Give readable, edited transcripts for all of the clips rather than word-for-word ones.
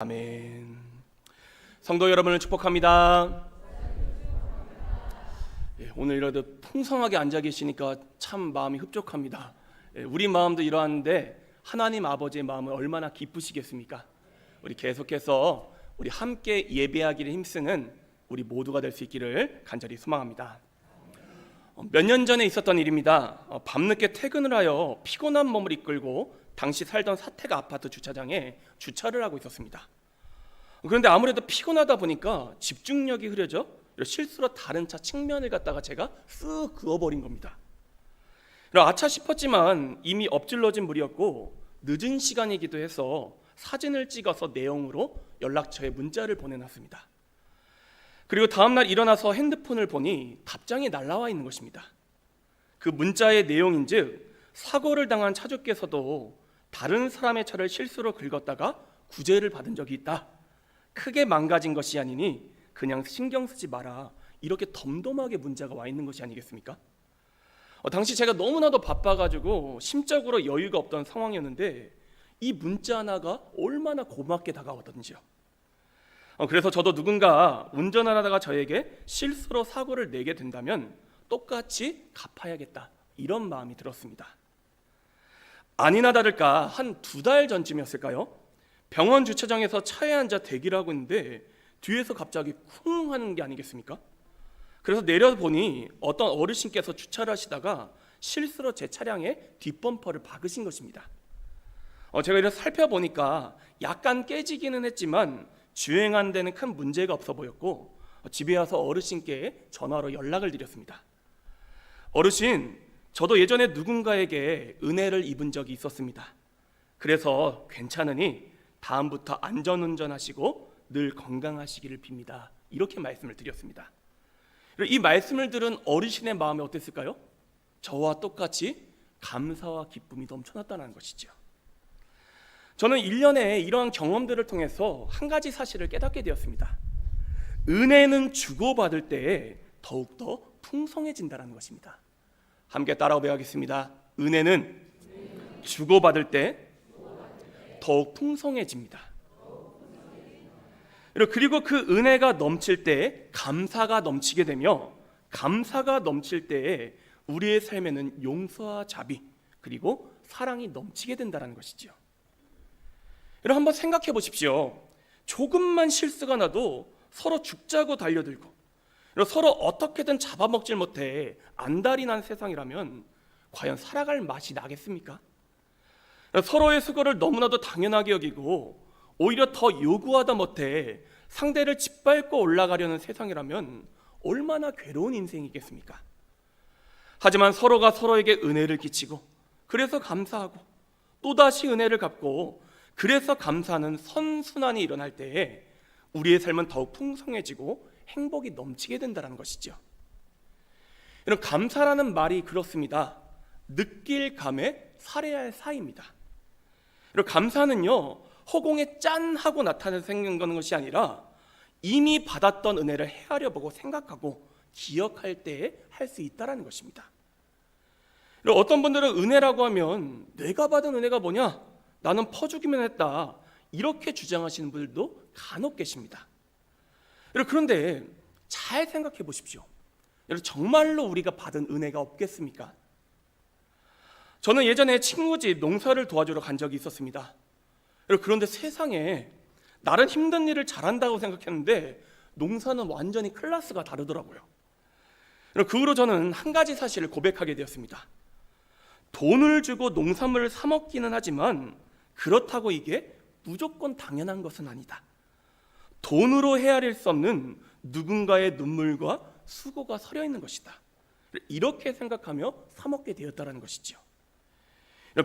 아멘. 성도 여러분을 축복합니다. 오늘 이렇게 풍성하게 앉아 계시니까 참 마음이 흡족합니다. 우리 마음도 이러한데 하나님 아버지의 마음은 얼마나 기쁘시겠습니까? 우리 계속해서 우리 함께 예배하기를 힘쓰는 우리 모두가 될 수 있기를 간절히 소망합니다. 몇 년 전에 있었던 일입니다. 밤늦게 퇴근을 하여 피곤한 몸을 이끌고 당시 살던 사택 아파트 주차장에 주차를 하고 있었습니다. 그런데 아무래도 피곤하다 보니까 집중력이 흐려져 실수로 다른 차 측면을 갖다가 제가 쓱 그어버린 겁니다. 아차 싶었지만 이미 엎질러진 물이었고 늦은 시간이기도 해서 사진을 찍어서 내용으로 연락처에 문자를 보내놨습니다. 그리고 다음날 일어나서 핸드폰을 보니 답장이 날라와 있는 것입니다. 그 문자의 내용인즉 사고를 당한 차주께서도 다른 사람의 차를 실수로 긁었다가 구제를 받은 적이 있다. 크게 망가진 것이 아니니 그냥 신경 쓰지 마라. 이렇게 덤덤하게 문자가 와 있는 것이 아니겠습니까? 당시 제가 너무나도 바빠가지고 심적으로 여유가 없던 상황이었는데 이 문자 하나가 얼마나 고맙게 다가왔던지요. 그래서 저도 누군가 운전을 하다가 저에게 실수로 사고를 내게 된다면 똑같이 갚아야겠다, 이런 마음이 들었습니다. 아니나 다를까 한 2달 전쯤이었을까요? 병원 주차장에서 차에 앉아 대기를 하고 있는데 뒤에서 갑자기 쿵 하는 게 아니겠습니까? 그래서 내려보니 어떤 어르신께서 주차를 하시다가 실수로 제 차량에 뒷범퍼를 박으신 것입니다. 제가 이렇게 살펴보니까 약간 깨지기는 했지만 주행하는 데는 큰 문제가 없어 보였고 집에 와서 어르신께 전화로 연락을 드렸습니다. 어르신, 저도 예전에 누군가에게 은혜를 입은 적이 있었습니다. 그래서 괜찮으니 다음부터 안전운전하시고 늘 건강하시기를 빕니다. 이렇게 말씀을 드렸습니다. 이 말씀을 들은 어르신의 마음이 어땠을까요? 저와 똑같이 감사와 기쁨이 넘쳐났다는 것이죠. 저는 1년에 이러한 경험들을 통해서 한 가지 사실을 깨닫게 되었습니다. 은혜는 주고받을 때에 더욱더 풍성해진다는 것입니다. 함께 따라 배우겠습니다. 은혜는 주고받을 때 더욱 풍성해집니다. 그리고 그 은혜가 넘칠 때 감사가 넘치게 되며 감사가 넘칠 때에 우리의 삶에는 용서와 자비 그리고 사랑이 넘치게 된다는 것이죠. 여러분 한번 생각해 보십시오. 조금만 실수가 나도 서로 죽자고 달려들고 서로 어떻게든 잡아먹질 못해 안달이 난 세상이라면 과연 살아갈 맛이 나겠습니까? 서로의 수고를 너무나도 당연하게 여기고 오히려 더 요구하다 못해 상대를 짓밟고 올라가려는 세상이라면 얼마나 괴로운 인생이겠습니까? 하지만 서로가 서로에게 은혜를 끼치고 그래서 감사하고 또다시 은혜를 갚고 그래서 감사하는 선순환이 일어날 때에 우리의 삶은 더욱 풍성해지고 행복이 넘치게 된다는 것이죠. 여러분, 감사라는 말이 그렇습니다. 느낄 감에 살해할 사이입니다. 여러분, 감사는요 허공에 짠 하고 나타나는 것이 아니라 이미 받았던 은혜를 헤아려 보고 생각하고 기억할 때에 할 수 있다는 것입니다. 여러분, 어떤 분들은 은혜라고 하면 내가 받은 은혜가 뭐냐? 나는 퍼주기만 했다, 이렇게 주장하시는 분들도 간혹 계십니다. 여러분, 그런데 잘 생각해 보십시오. 여러분, 정말로 우리가 받은 은혜가 없겠습니까? 저는 예전에 친구 집 농사를 도와주러 간 적이 있었습니다. 여러분, 그런데 세상에 나름 힘든 일을 잘한다고 생각했는데 농사는 완전히 클래스가 다르더라고요. 여러분, 그 후로 저는 한 가지 사실을 고백하게 되었습니다. 돈을 주고 농산물을 사 먹기는 하지만 그렇다고 이게 무조건 당연한 것은 아니다. 돈으로 헤아릴 수 없는 누군가의 눈물과 수고가 서려 있는 것이다. 이렇게 생각하며 사 먹게 되었다는 것이죠.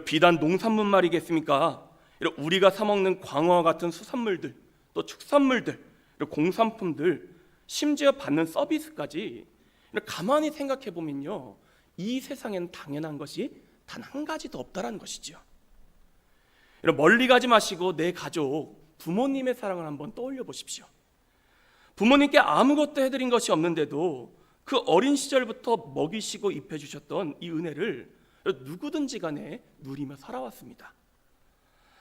비단 농산물 말이겠습니까? 우리가 사 먹는 광어와 같은 수산물들, 또 축산물들, 공산품들, 심지어 받는 서비스까지 가만히 생각해 보면요, 이 세상에는 당연한 것이 단 한 가지도 없다라는 것이죠. 멀리 가지 마시고 내 가족, 부모님의 사랑을 한번 떠올려 보십시오. 부모님께 아무것도 해드린 것이 없는데도 그 어린 시절부터 먹이시고 입혀주셨던 이 은혜를 누구든지 간에 누리며 살아왔습니다.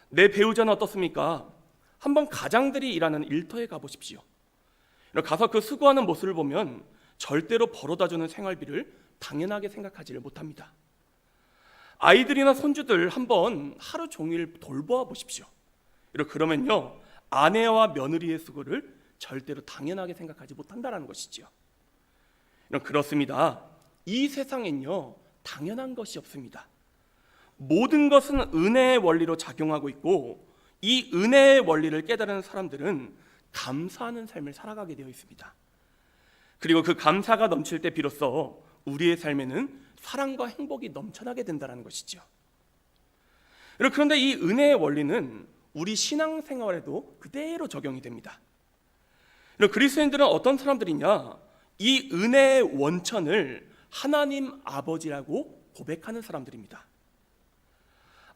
내 배우자는 어떻습니까? 한번 가장들이 일하는 일터에 가보십시오. 가서 그 수고하는 모습을 보면 절대로 벌어다주는 생활비를 당연하게 생각하지를 못합니다. 아이들이나 손주들 한번 하루 종일 돌보아 보십시오. 그러면요, 아내와 며느리의 수고를 절대로 당연하게 생각하지 못한다는 것이지요. 그렇습니다. 이 세상엔요, 당연한 것이 없습니다. 모든 것은 은혜의 원리로 작용하고 있고, 이 은혜의 원리를 깨달은 사람들은 감사하는 삶을 살아가게 되어 있습니다. 그리고 그 감사가 넘칠 때 비로소 우리의 삶에는 사랑과 행복이 넘쳐나게 된다는 것이죠. 그런데 이 은혜의 원리는 우리 신앙생활에도 그대로 적용이 됩니다. 그리스도인들은 어떤 사람들이냐? 이 은혜의 원천을 하나님 아버지라고 고백하는 사람들입니다.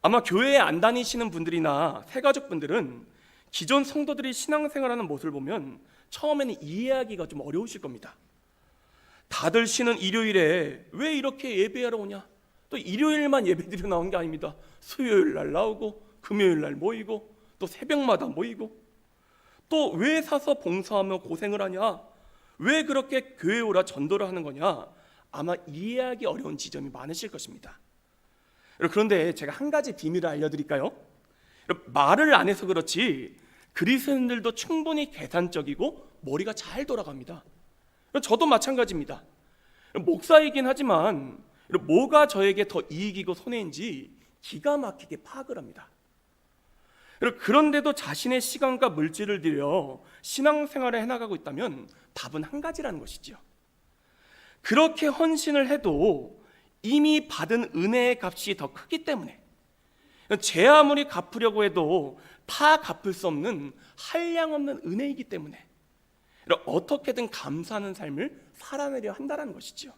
아마 교회에 안 다니시는 분들이나 새가족분들은 기존 성도들이 신앙생활하는 모습을 보면 처음에는 이해하기가 좀 어려우실 겁니다. 다들 쉬는 일요일에 왜 이렇게 예배하러 오냐? 또 일요일만 예배드려 나온 게 아닙니다. 수요일 날 나오고 금요일 날 모이고 또 새벽마다 모이고, 또 왜 사서 봉사하며 고생을 하냐? 왜 그렇게 교회 오라 전도를 하는 거냐? 아마 이해하기 어려운 지점이 많으실 것입니다. 그런데 제가 한 가지 비밀을 알려드릴까요? 말을 안 해서 그렇지 그리스도인들도 충분히 계산적이고 머리가 잘 돌아갑니다. 저도 마찬가지입니다. 목사이긴 하지만 뭐가 저에게 더 이익이고 손해인지 기가 막히게 파악을 합니다. 그런데도 자신의 시간과 물질을 들여 신앙생활을 해나가고 있다면 답은 한 가지라는 것이죠. 그렇게 헌신을 해도 이미 받은 은혜의 값이 더 크기 때문에, 제 아무리 갚으려고 해도 다 갚을 수 없는 한량없는 은혜이기 때문에 어떻게든 감사하는 삶을 살아내려 한다는 것이죠.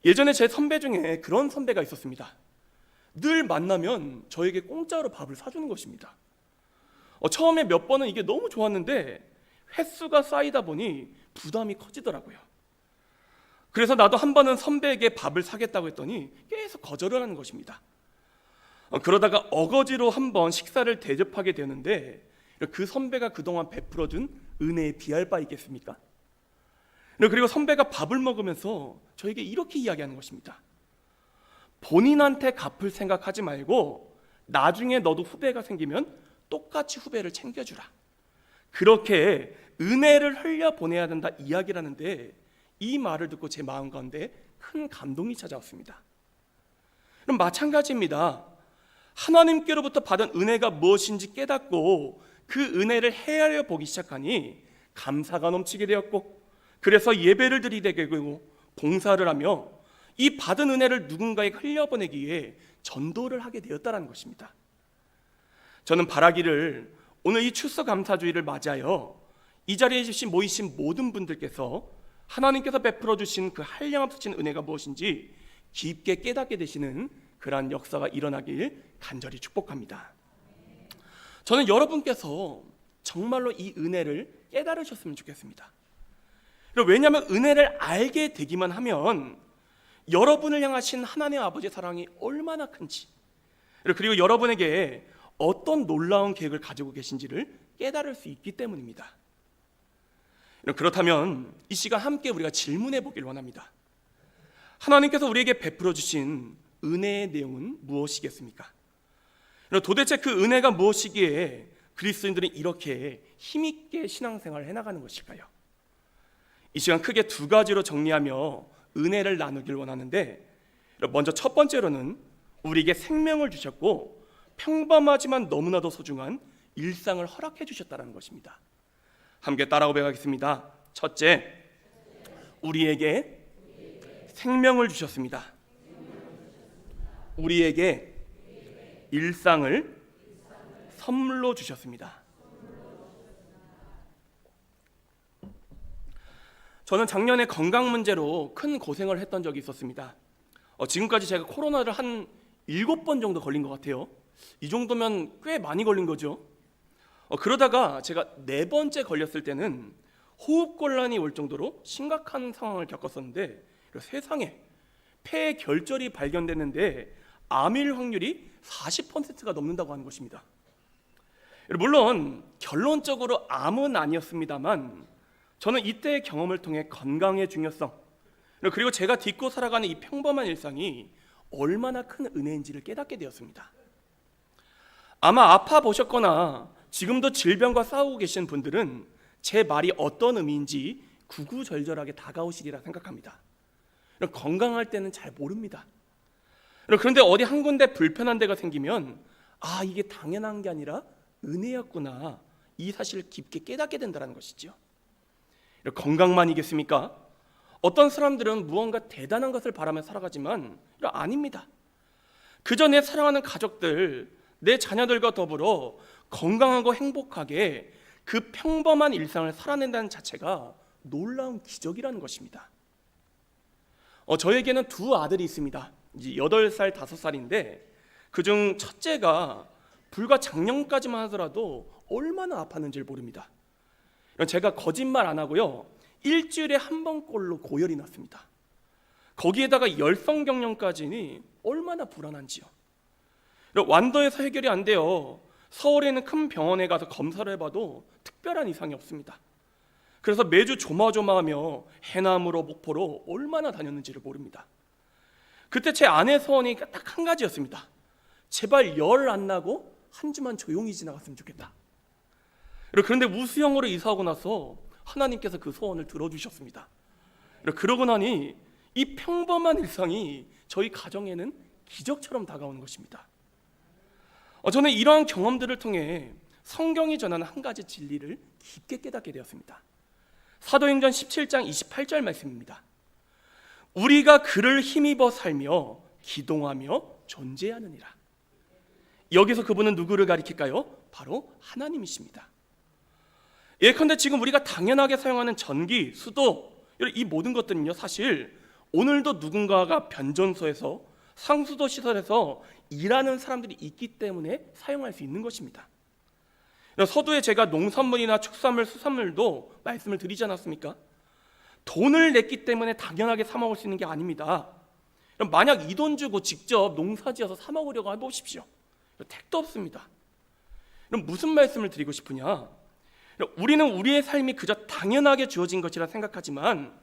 예전에 제 선배 중에 그런 선배가 있었습니다. 늘 만나면 저에게 공짜로 밥을 사주는 것입니다. 처음에 몇 번은 이게 너무 좋았는데 횟수가 쌓이다 보니 부담이 커지더라고요. 그래서 나도 한 번은 선배에게 밥을 사겠다고 했더니 계속 거절을 하는 것입니다. 그러다가 어거지로 한 번 식사를 대접하게 되는데 그 선배가 그동안 베풀어준 은혜에 비할 바 있겠습니까? 그리고 선배가 밥을 먹으면서 저에게 이렇게 이야기하는 것입니다. 본인한테 갚을 생각하지 말고 나중에 너도 후배가 생기면 똑같이 후배를 챙겨주라. 그렇게 은혜를 흘려보내야 된다 이야기를 하는데, 이 말을 듣고 제 마음 가운데 큰 감동이 찾아왔습니다. 그럼 마찬가지입니다. 하나님께로부터 받은 은혜가 무엇인지 깨닫고 그 은혜를 헤아려 보기 시작하니 감사가 넘치게 되었고, 그래서 예배를 드리게 되고 봉사를 하며 이 받은 은혜를 누군가에게 흘려보내기 위해 전도를 하게 되었다는 것입니다. 저는 바라기를 오늘 이 추수감사주의를 맞이하여 이 자리에 모이신 모든 분들께서 하나님께서 베풀어 주신 그 한량없으신 은혜가 무엇인지 깊게 깨닫게 되시는 그러한 역사가 일어나길 간절히 축복합니다. 저는 여러분께서 정말로 이 은혜를 깨달으셨으면 좋겠습니다. 왜냐하면 은혜를 알게 되기만 하면 여러분을 향하신 하나님 아버지의 사랑이 얼마나 큰지, 그리고 여러분에게 어떤 놀라운 계획을 가지고 계신지를 깨달을 수 있기 때문입니다. 그렇다면 이 시간 함께 우리가 질문해 보길 원합니다. 하나님께서 우리에게 베풀어 주신 은혜의 내용은 무엇이겠습니까? 도대체 그 은혜가 무엇이기에 그리스도인들은 이렇게 힘있게 신앙생활을 해나가는 것일까요? 이 시간 크게 두 가지로 정리하며 은혜를 나누길 원하는데, 먼저 첫 번째로는 우리에게 생명을 주셨고 평범하지만 너무나도 소중한 일상을 허락해 주셨다는 것입니다. 함께 따라오 배가겠습니다. 첫째, 우리에게 생명을 주셨습니다. 우리에게 일상을 선물로 주셨습니다. 저는 작년에 건강 문제로 큰 고생을 했던 적이 있었습니다. 지금까지 제가 코로나를 한 7번 정도 걸린 것 같아요. 이 정도면 꽤 많이 걸린 거죠. 그러다가 제가 4번째 걸렸을 때는 호흡곤란이 올 정도로 심각한 상황을 겪었었는데, 세상에 폐에 결절이 발견됐는데 암일 확률이 40%가 넘는다고 하는 것입니다. 물론 결론적으로 암은 아니었습니다만 저는 이때의 경험을 통해 건강의 중요성, 그리고 제가 딛고 살아가는 이 평범한 일상이 얼마나 큰 은혜인지를 깨닫게 되었습니다. 아마 아파 보셨거나 지금도 질병과 싸우고 계신 분들은 제 말이 어떤 의미인지 구구절절하게 다가오시리라 생각합니다. 건강할 때는 잘 모릅니다. 그런데 어디 한 군데 불편한 데가 생기면 이게 당연한 게 아니라 은혜였구나, 이 사실을 깊게 깨닫게 된다는 것이죠. 건강만이겠습니까? 어떤 사람들은 무언가 대단한 것을 바라며 살아가지만 아닙니다. 그저 내 사랑하는 가족들, 내 자녀들과 더불어 건강하고 행복하게 그 평범한 일상을 살아낸다는 자체가 놀라운 기적이라는 것입니다. 저에게는 두 아들이 있습니다. 이제 8살, 5살인데 그중 첫째가 불과 작년까지만 하더라도 얼마나 아팠는지를 모릅니다. 제가 거짓말 안 하고요, 일주일에 한 번꼴로 고열이 났습니다. 거기에다가 열성경련까지니 얼마나 불안한지요. 완도에서 해결이 안 돼요. 서울에 있는 큰 병원에 가서 검사를 해봐도 특별한 이상이 없습니다. 그래서 매주 조마조마하며 해남으로 목포로 얼마나 다녔는지를 모릅니다. 그때 제 아내 소원이 딱 한 가지였습니다. 제발 열 안 나고 한 주만 조용히 지나갔으면 좋겠다. 그런데 우수형으로 이사하고 나서 하나님께서 그 소원을 들어주셨습니다. 그러고 나니 이 평범한 일상이 저희 가정에는 기적처럼 다가오는 것입니다. 저는 이러한 경험들을 통해 성경이 전하는 한 가지 진리를 깊게 깨닫게 되었습니다. 사도행전 17장 28절 말씀입니다. 우리가 그를 힘입어 살며 기동하며 존재하느니라. 여기서 그분은 누구를 가리킬까요? 바로 하나님이십니다. 예컨대 지금 우리가 당연하게 사용하는 전기, 수도, 이 모든 것들은요, 사실 오늘도 누군가가 변전소에서 상수도 시설에서 일하는 사람들이 있기 때문에 사용할 수 있는 것입니다. 서두에 제가 농산물이나 축산물, 수산물도 말씀을 드리지 않았습니까? 돈을 냈기 때문에 당연하게 사 먹을 수 있는 게 아닙니다. 만약 이 돈 주고 직접 농사지어서 사 먹으려고 해보십시오. 택도 없습니다. 그럼 무슨 말씀을 드리고 싶으냐? 우리는 우리의 삶이 그저 당연하게 주어진 것이라 생각하지만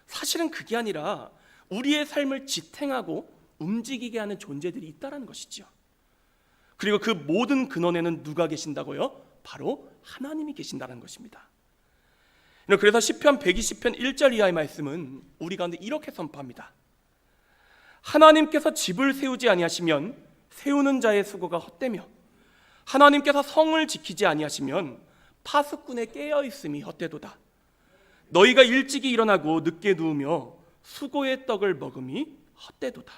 사실은 그게 아니라 우리의 삶을 지탱하고 움직이게 하는 존재들이 있다는 것이죠. 그리고 그 모든 근원에는 누가 계신다고요? 바로 하나님이 계신다는 것입니다. 그래서 시편 120편 1절 이하의 말씀은 우리 가운데 이렇게 선포합니다. 하나님께서 집을 세우지 아니하시면 세우는 자의 수고가 헛되며 하나님께서 성을 지키지 아니하시면 파수꾼의 깨어있음이 헛되도다. 너희가 일찍이 일어나고 늦게 누우며 수고의 떡을 먹음이 헛되도다.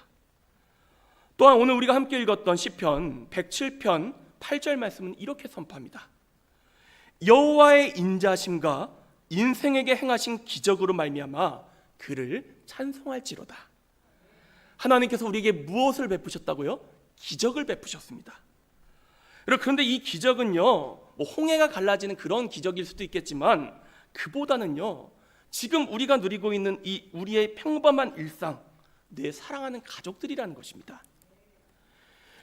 또한 오늘 우리가 함께 읽었던 시편 107편 8절 말씀은 이렇게 선포합니다. 여호와의 인자심과 인생에게 행하신 기적으로 말미암아 그를 찬송할지로다. 하나님께서 우리에게 무엇을 베푸셨다고요? 기적을 베푸셨습니다. 그런데 이 기적은요, 홍해가 갈라지는 그런 기적일 수도 있겠지만 그보다는요, 지금 우리가 누리고 있는 이 우리의 평범한 일상, 내 사랑하는 가족들이라는 것입니다.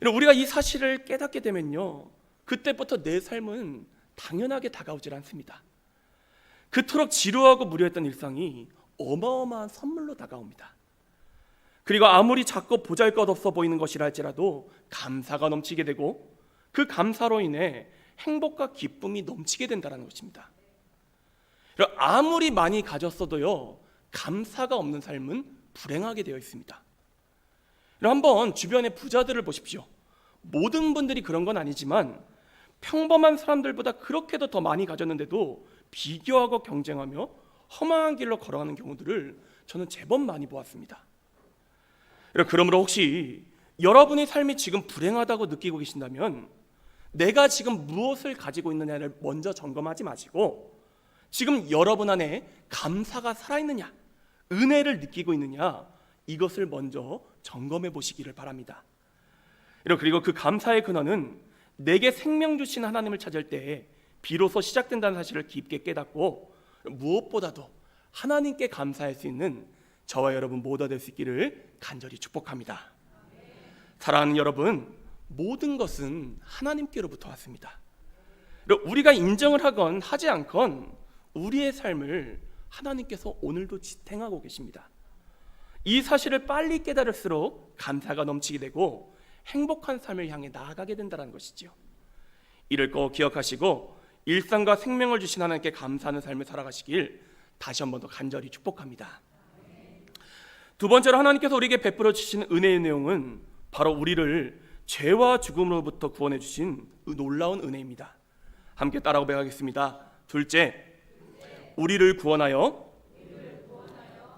우리가 이 사실을 깨닫게 되면요, 그때부터 내 삶은 당연하게 다가오질 않습니다. 그토록 지루하고 무료했던 일상이 어마어마한 선물로 다가옵니다. 그리고 아무리 작고 보잘것없어 보이는 것이라 할지라도 감사가 넘치게 되고 그 감사로 인해 행복과 기쁨이 넘치게 된다는 것입니다. 아무리 많이 가졌어도요, 감사가 없는 삶은 불행하게 되어 있습니다. 한번 주변의 부자들을 보십시오. 모든 분들이 그런 건 아니지만 평범한 사람들보다 그렇게도 더 많이 가졌는데도 비교하고 경쟁하며 험한 길로 걸어가는 경우들을 저는 제법 많이 보았습니다. 그러므로 혹시 여러분의 삶이 지금 불행하다고 느끼고 계신다면 내가 지금 무엇을 가지고 있느냐를 먼저 점검하지 마시고 지금 여러분 안에 감사가 살아있느냐, 은혜를 느끼고 있느냐, 이것을 먼저 점검해 보시기를 바랍니다. 그리고 그 감사의 근원은 내게 생명 주신 하나님을 찾을 때 비로소 시작된다는 사실을 깊게 깨닫고 무엇보다도 하나님께 감사할 수 있는 저와 여러분 모두가 될 수 있기를 간절히 축복합니다. 사랑하는 여러분, 모든 것은 하나님께로부터 왔습니다. 우리가 인정을 하건 하지 않건 우리의 삶을 하나님께서 오늘도 지탱하고 계십니다. 이 사실을 빨리 깨달을수록 감사가 넘치게 되고 행복한 삶을 향해 나아가게 된다는 것이지요. 이를 꼭 기억하시고 일상과 생명을 주신 하나님께 감사하는 삶을 살아가시길 다시 한 번 더 간절히 축복합니다. 두 번째로 하나님께서 우리에게 베풀어 주신 은혜의 내용은 바로 우리를 죄와 죽음으로부터 구원해 주신 놀라운 은혜입니다. 함께 따라고 배우겠습니다. 둘째, 우리를 구원하여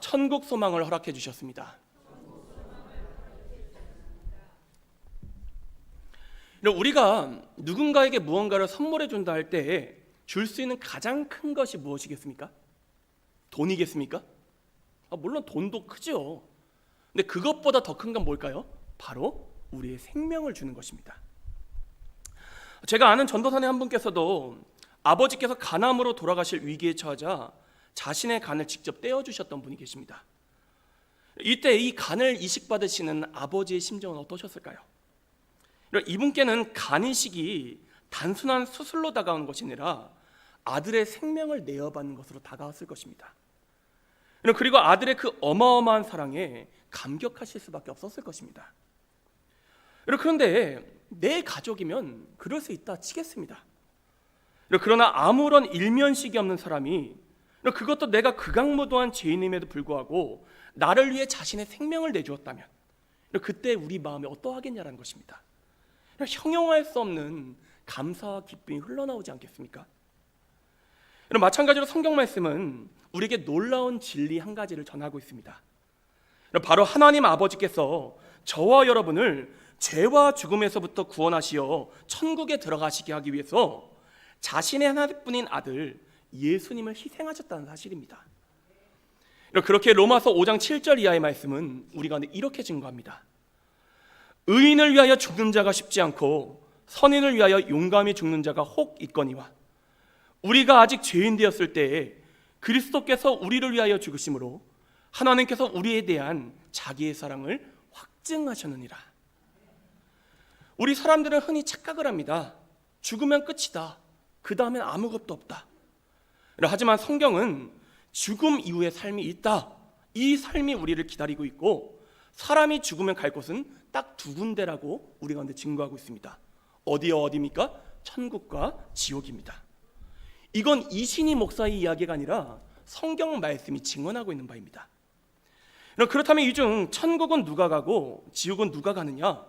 천국 소망을 허락해 주셨습니다. 우리가 누군가에게 무언가를 선물해 준다 할 때 줄 수 있는 가장 큰 것이 무엇이겠습니까? 돈이겠습니까? 물론 돈도 크죠. 근데 그것보다 더 큰 건 뭘까요? 바로 우리의 생명을 주는 것입니다. 제가 아는 전도사님 한 분께서도 아버지께서 간암으로 돌아가실 위기에 처하자 자신의 간을 직접 떼어주셨던 분이 계십니다. 이때 이 간을 이식받으시는 아버지의 심정은 어떠셨을까요? 이분께는 간 이식이 단순한 수술로 다가온 것이 아니라 아들의 생명을 내어받는 것으로 다가왔을 것입니다. 그리고 아들의 그 어마어마한 사랑에 감격하실 수밖에 없었을 것입니다. 그런데 내 가족이면 그럴 수 있다 치겠습니다. 그러나 아무런 일면식이 없는 사람이, 그것도 내가 극악무도한 죄인임에도 불구하고 나를 위해 자신의 생명을 내주었다면 그때 우리 마음이 어떠하겠냐라는 것입니다. 형용할 수 없는 감사와 기쁨이 흘러나오지 않겠습니까? 마찬가지로 성경 말씀은 우리에게 놀라운 진리 한 가지를 전하고 있습니다. 바로 하나님 아버지께서 저와 여러분을 죄와 죽음에서부터 구원하시어 천국에 들어가시게 하기 위해서 자신의 하나뿐인 아들 예수님을 희생하셨다는 사실입니다. 그렇게 로마서 5장 7절 이하의 말씀은 우리 가운데 이렇게 증거합니다. 의인을 위하여 죽는 자가 쉽지 않고 선인을 위하여 용감히 죽는 자가 혹 있거니와 우리가 아직 죄인 되었을 때에 그리스도께서 우리를 위하여 죽으심으로 하나님께서 우리에 대한 자기의 사랑을 확증하셨느니라. 우리 사람들은 흔히 착각을 합니다. 죽으면 끝이다. 그 다음엔 아무것도 없다. 하지만 성경은 죽음 이후의 삶이 있다. 이 삶이 우리를 기다리고 있고 사람이 죽으면 갈 곳은 딱 두 군데라고 우리 가운데 증거하고 있습니다. 어디입니까? 천국과 지옥입니다. 이건 이신희 목사의 이야기가 아니라 성경 말씀이 증언하고 있는 바입니다. 그렇다면 이 중 천국은 누가 가고 지옥은 누가 가느냐?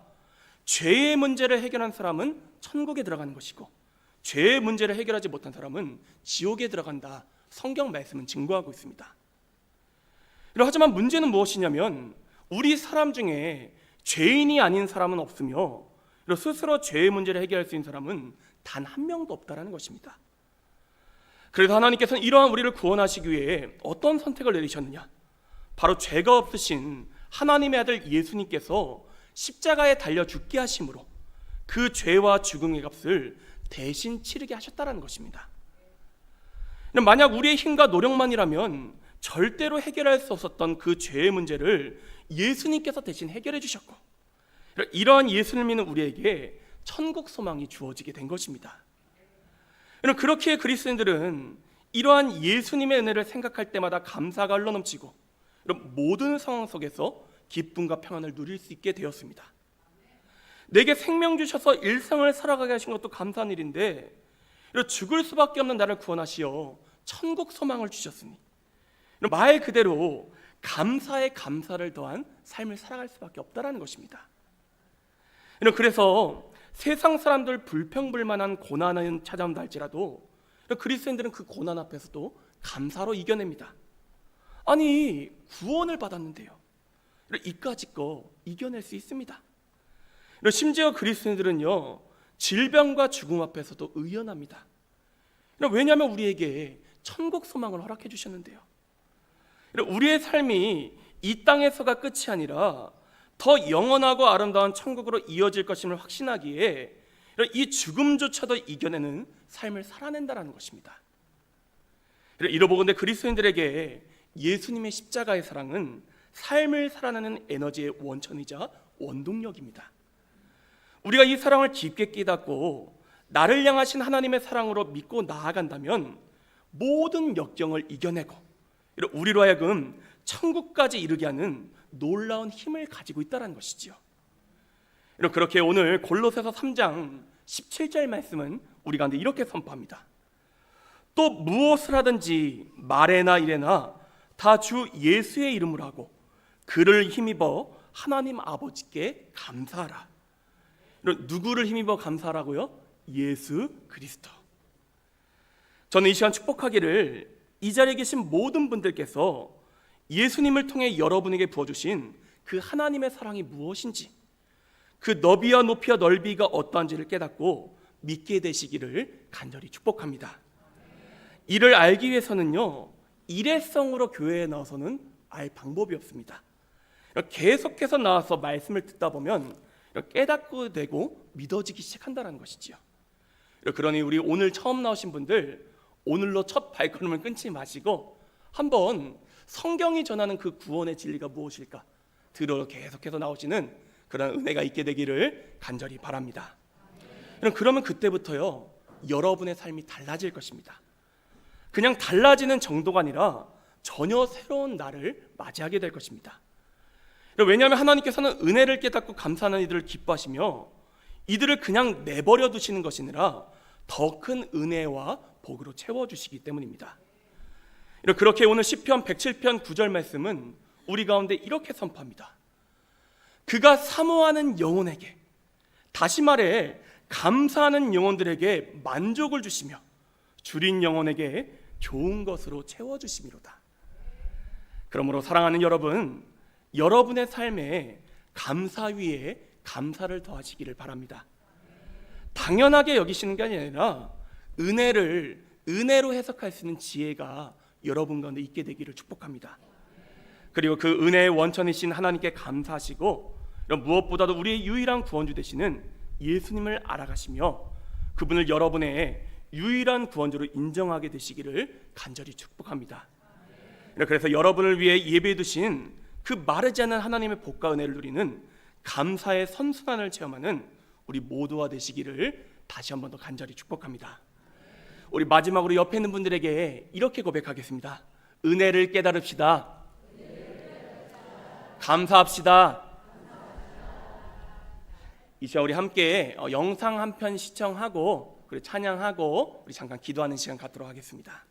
죄의 문제를 해결한 사람은 천국에 들어가는 것이고 죄의 문제를 해결하지 못한 사람은 지옥에 들어간다. 성경 말씀은 증거하고 있습니다. 하지만 문제는 무엇이냐면 우리 사람 중에 죄인이 아닌 사람은 없으며 스스로 죄의 문제를 해결할 수 있는 사람은 단 한 명도 없다는 것입니다. 그래서 하나님께서는 이러한 우리를 구원하시기 위해 어떤 선택을 내리셨느냐? 바로 죄가 없으신 하나님의 아들 예수님께서 십자가에 달려 죽게 하심으로 그 죄와 죽음의 값을 대신 치르게 하셨다는 것입니다. 만약 우리의 힘과 노력만이라면 절대로 해결할 수 없었던 그 죄의 문제를 예수님께서 대신 해결해 주셨고 이러한 예수를 믿는 우리에게 천국 소망이 주어지게 된 것입니다. 그렇게 그리스도인들은 이러한 예수님의 은혜를 생각할 때마다 감사가 흘러넘치고 모든 상황 속에서 기쁨과 평안을 누릴 수 있게 되었습니다. 내게 생명 주셔서 일상을 살아가게 하신 것도 감사한 일인데 죽을 수밖에 없는 나를 구원하시어 천국 소망을 주셨으니 말 그대로 감사에 감사를 더한 삶을 살아갈 수밖에 없다는 것입니다. 그래서 세상 사람들 불평불만한 고난은 찾아온다 할지라도 그리스도인들은 그 고난 앞에서도 감사로 이겨냅니다. 아니 구원을 받았는데요, 이까짓 거 이겨낼 수 있습니다. 심지어 그리스도인들은요 질병과 죽음 앞에서도 의연합니다. 왜냐하면 우리에게 천국 소망을 허락해 주셨는데요. 우리의 삶이 이 땅에서가 끝이 아니라 더 영원하고 아름다운 천국으로 이어질 것임을 확신하기에 이 죽음조차도 이겨내는 삶을 살아낸다는 것입니다. 이러보건대 그리스도인들에게 예수님의 십자가의 사랑은 삶을 살아내는 에너지의 원천이자 원동력입니다. 우리가 이 사랑을 깊게 깨닫고 나를 향하신 하나님의 사랑으로 믿고 나아간다면 모든 역경을 이겨내고 우리로 하여금 천국까지 이르게 하는 놀라운 힘을 가지고 있다는 것이지요. 그렇게 오늘 골로새서 3장 17절 말씀은 우리 가운데 이렇게 선포합니다. 또 무엇을 하든지 말에나 일에나 다 주 예수의 이름으로 하고 그를 힘입어 하나님 아버지께 감사하라. 누구를 힘입어 감사하라고요? 예수 그리스도. 저는 이 시간 축복하기를 이 자리에 계신 모든 분들께서 예수님을 통해 여러분에게 부어주신 그 하나님의 사랑이 무엇인지, 그 너비와 높이와 넓이가 어떠한지를 깨닫고 믿게 되시기를 간절히 축복합니다. 이를 알기 위해서는요, 일회성으로 교회에 나와서는 알 방법이 없습니다. 계속해서 나와서 말씀을 듣다 보면 깨닫고 되고 믿어지기 시작한다는 것이지요. 그러니 우리 오늘 처음 나오신 분들, 오늘로 첫 발걸음을 끊지 마시고 한번 성경이 전하는 그 구원의 진리가 무엇일까 들어 계속해서 나오시는 그런 은혜가 있게 되기를 간절히 바랍니다. 그러면 그때부터요, 여러분의 삶이 달라질 것입니다. 그냥 달라지는 정도가 아니라 전혀 새로운 날을 맞이하게 될 것입니다. 왜냐하면 하나님께서는 은혜를 깨닫고 감사하는 이들을 기뻐하시며 이들을 그냥 내버려 두시는 것이 아니라 더 큰 은혜와 복으로 채워주시기 때문입니다. 그렇게 오늘 시편 107편 9절 말씀은 우리 가운데 이렇게 선포합니다. 그가 사모하는 영혼에게, 다시 말해 감사하는 영혼들에게 만족을 주시며 줄인 영혼에게 좋은 것으로 채워주심이로다. 그러므로 사랑하는 여러분, 여러분의 삶에 감사 위에 감사를 더하시기를 바랍니다. 당연하게 여기시는 게 아니라 은혜를 은혜로 해석할 수 있는 지혜가 여러분 가운데 있게 되기를 축복합니다. 그리고 그 은혜의 원천이신 하나님께 감사하시고 무엇보다도 우리의 유일한 구원주 되시는 예수님을 알아가시며 그분을 여러분의 유일한 구원주로 인정하게 되시기를 간절히 축복합니다. 그래서 여러분을 위해 예배해 두신 그 마르지 않는 하나님의 복과 은혜를 누리는 감사의 선순환을 체험하는 우리 모두가 되시기를 다시 한 번 더 간절히 축복합니다. 우리 마지막으로 옆에 있는 분들에게 이렇게 고백하겠습니다. 은혜를 깨달읍시다. 감사합시다. 이 시간 우리 함께 영상 한 편 시청하고 그리고 찬양하고 우리 잠깐 기도하는 시간 갖도록 하겠습니다.